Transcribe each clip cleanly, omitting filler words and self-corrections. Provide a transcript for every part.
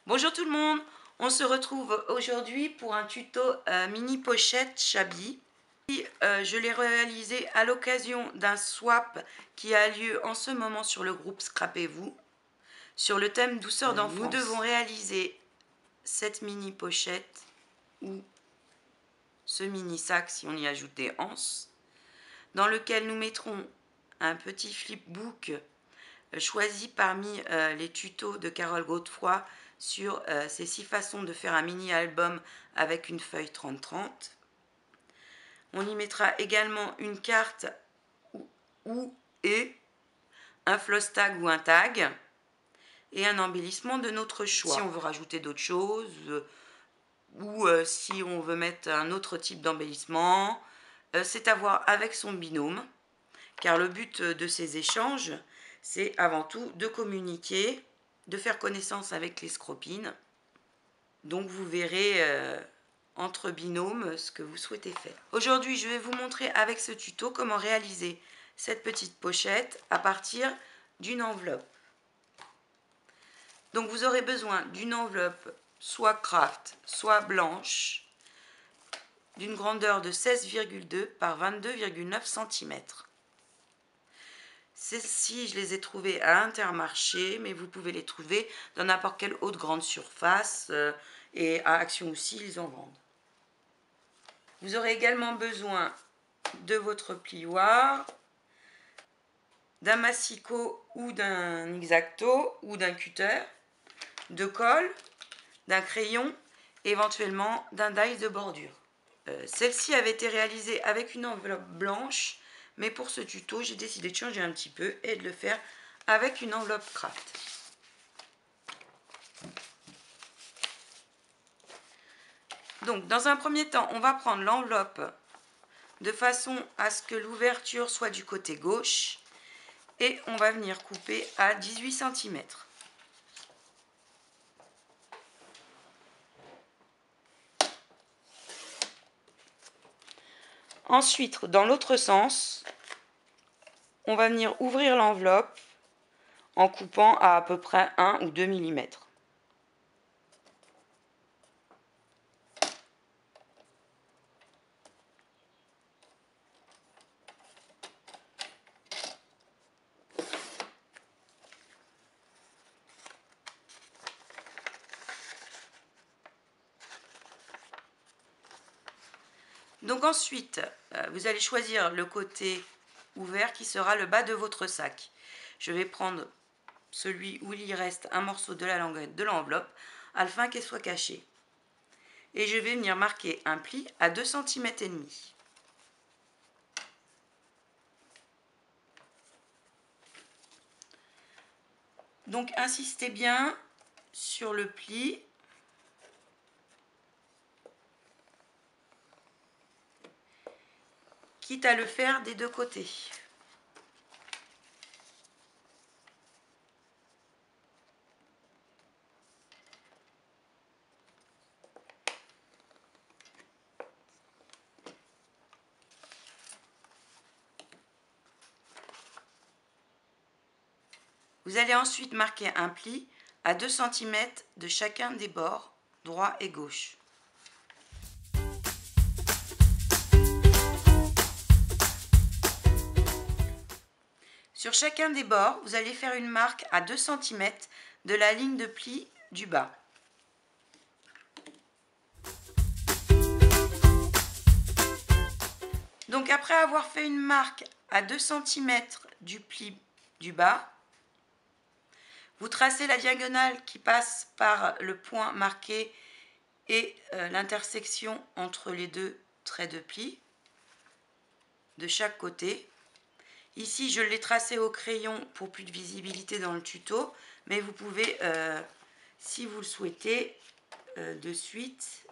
Bonjour tout le monde, on se retrouve aujourd'hui pour un tuto mini pochette Shabby. Je l'ai réalisé à l'occasion d'un swap qui a lieu en ce moment sur le groupe Scrapez-vous sur le thème douceur d'enfance. Nous devons réaliser cette mini pochette ou ce mini sac si on y ajoutait anse, dans lequel nous mettrons un petit flipbook choisi parmi les tutos de Carole Godefroy sur ces 6 façons de faire un mini-album avec une feuille 30-30. On y mettra également une carte et un floss tag ou un tag et un embellissement de notre choix. Si on veut rajouter d'autres choses ou si on veut mettre un autre type d'embellissement, c'est à voir avec son binôme, car le but de ces échanges, c'est avant tout de communiquer, de faire connaissance avec les scropines. Donc vous verrez entre binômes ce que vous souhaitez faire. Aujourd'hui, je vais vous montrer avec ce tuto comment réaliser cette petite pochette à partir d'une enveloppe. Donc vous aurez besoin d'une enveloppe soit craft, soit blanche, d'une grandeur de 16,2 par 22,9 cm. Celles-ci, je les ai trouvées à Intermarché, mais vous pouvez les trouver dans n'importe quelle autre grande surface et à Action aussi, ils en vendent. Vous aurez également besoin de votre plioir, d'un massicot ou d'un X-Acto ou d'un cutter, de colle, d'un crayon, éventuellement d'un die de bordure. Celle-ci avait été réalisée avec une enveloppe blanche, mais pour ce tuto, j'ai décidé de changer un petit peu et de le faire avec une enveloppe craft. Donc, dans un premier temps, on va prendre l'enveloppe de façon à ce que l'ouverture soit du côté gauche et on va venir couper à 18 cm. Ensuite, dans l'autre sens, on va venir ouvrir l'enveloppe en coupant à peu près 1 ou 2 mm. Donc ensuite, vous allez choisir le côté ouvert qui sera le bas de votre sac. Je vais prendre celui où il y reste un morceau de la languette de l'enveloppe afin qu'elle soit cachée. Et je vais venir marquer un pli à 2,5 cm. Donc insistez bien sur le pli. Quitte à le faire des deux côtés. Vous allez ensuite marquer un pli à 2 cm de chacun des bords, droit et gauche. Sur chacun des bords, vous allez faire une marque à 2 cm de la ligne de pli du bas. Donc après avoir fait une marque à 2 cm du pli du bas, vous tracez la diagonale qui passe par le point marqué et l'intersection entre les deux traits de pli de chaque côté. Ici, je l'ai tracé au crayon pour plus de visibilité dans le tuto, mais vous pouvez, si vous le souhaitez, de suite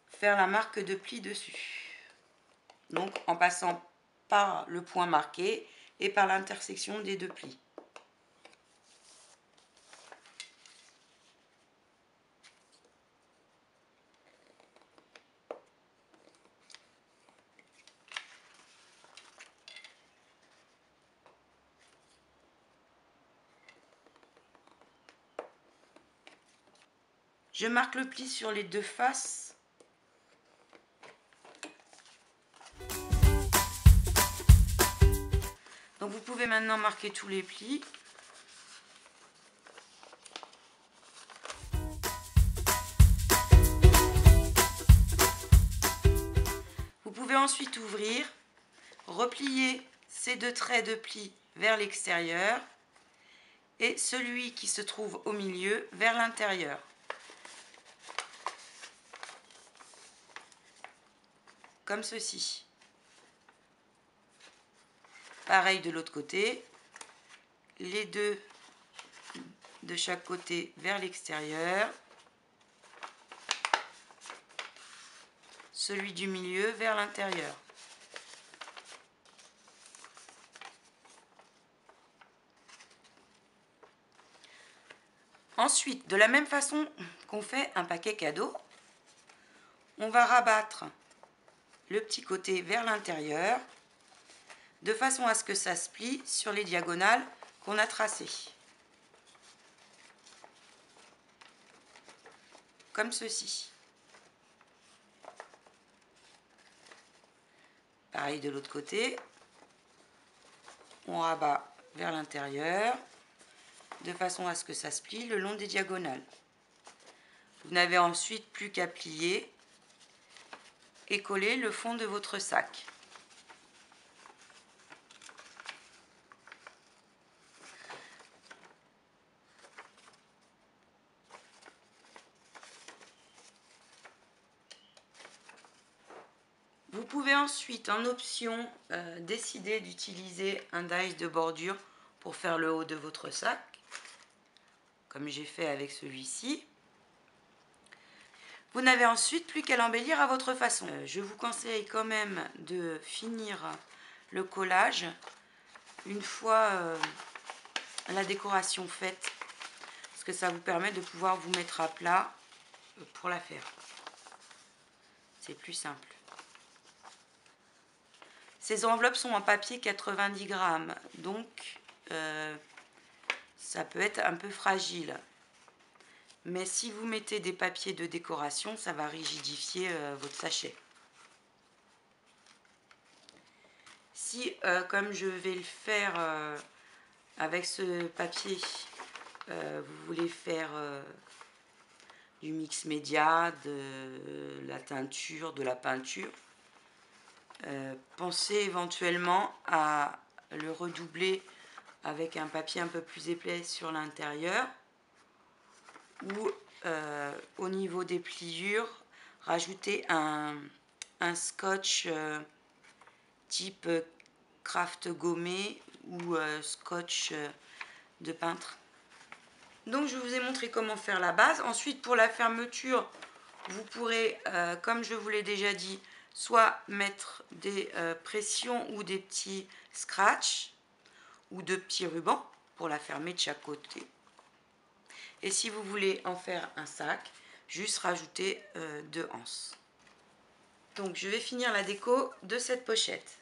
faire la marque de pli dessus. Donc, en passant par le point marqué et par l'intersection des deux plis. Je marque le pli sur les deux faces. Donc vous pouvez maintenant marquer tous les plis. Vous pouvez ensuite ouvrir, replier ces deux traits de pli vers l'extérieur et celui qui se trouve au milieu vers l'intérieur. Comme ceci. Pareil de l'autre côté, les deux de chaque côté vers l'extérieur, celui du milieu vers l'intérieur. Ensuite, de la même façon qu'on fait un paquet cadeau, on va rabattre le petit côté vers l'intérieur de façon à ce que ça se plie sur les diagonales qu'on a tracées. Comme ceci. Pareil de l'autre côté. On rabat vers l'intérieur de façon à ce que ça se plie le long des diagonales. Vous n'avez ensuite plus qu'à plier et coller le fond de votre sac. Vous pouvez ensuite, en option, décider d'utiliser un dies de bordure pour faire le haut de votre sac, comme j'ai fait avec celui-ci. Vous n'avez ensuite plus qu'à l'embellir à votre façon. Je vous conseille quand même de finir le collage une fois la décoration faite, parce que ça vous permet de pouvoir vous mettre à plat pour la faire. C'est plus simple. Ces enveloppes sont en papier 90 grammes, donc ça peut être un peu fragile. Mais si vous mettez des papiers de décoration, ça va rigidifier votre sachet. Si, comme je vais le faire avec ce papier, vous voulez faire du mix média, de la teinture, de la peinture, pensez éventuellement à le redoubler avec un papier un peu plus épais sur l'intérieur, ou au niveau des pliures, rajouter un scotch type craft gommé ou scotch de peintre. Donc je vous ai montré comment faire la base. Ensuite, pour la fermeture, vous pourrez, comme je vous l'ai déjà dit, soit mettre des pressions ou des petits scratchs ou de petits rubans pour la fermer de chaque côté. Et si vous voulez en faire un sac, juste rajouter 2 anses. Donc je vais finir la déco de cette pochette.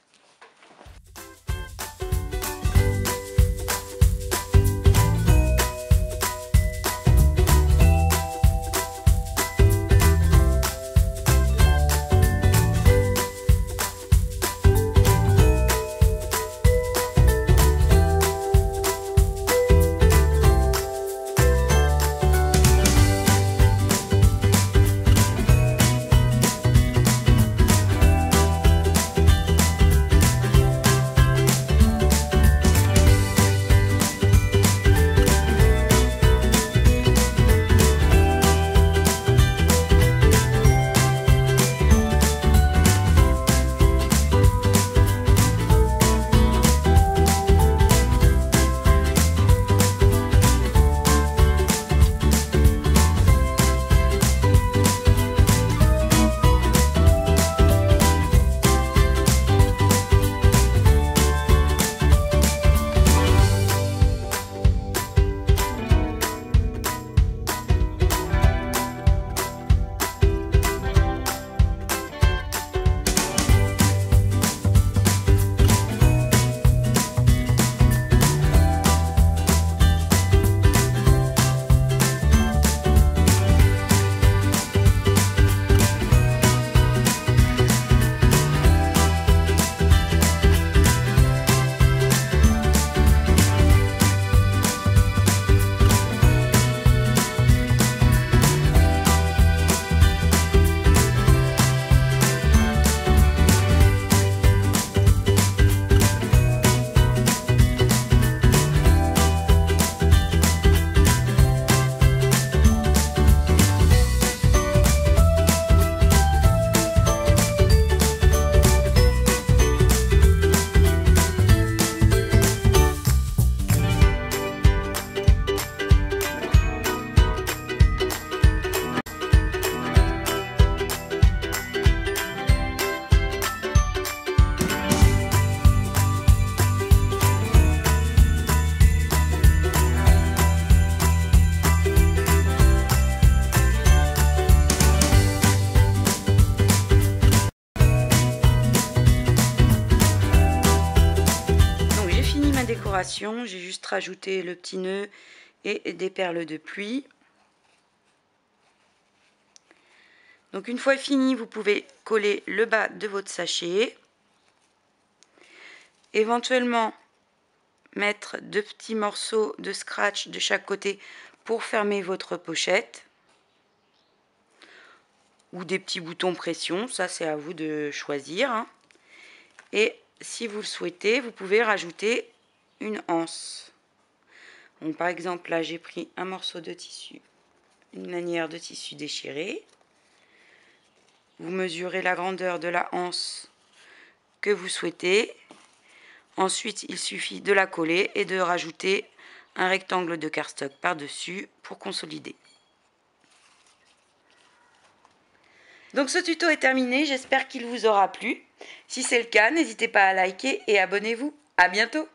décoration, j'ai juste rajouté le petit nœud et des perles de pluie. Donc une fois fini, vous pouvez coller le bas de votre sachet. Éventuellement, mettre 2 petits morceaux de scratch de chaque côté pour fermer votre pochette. Ou des petits boutons pression, ça c'est à vous de choisir, hein. Et si vous le souhaitez, vous pouvez rajouter une anse. Donc, par exemple, là j'ai pris un morceau de tissu, une lanière de tissu déchiré. Vous mesurez la grandeur de la anse que vous souhaitez. Ensuite, il suffit de la coller et de rajouter un rectangle de cardstock par-dessus pour consolider. Donc ce tuto est terminé, j'espère qu'il vous aura plu. Si c'est le cas, n'hésitez pas à liker et abonnez-vous. À bientôt!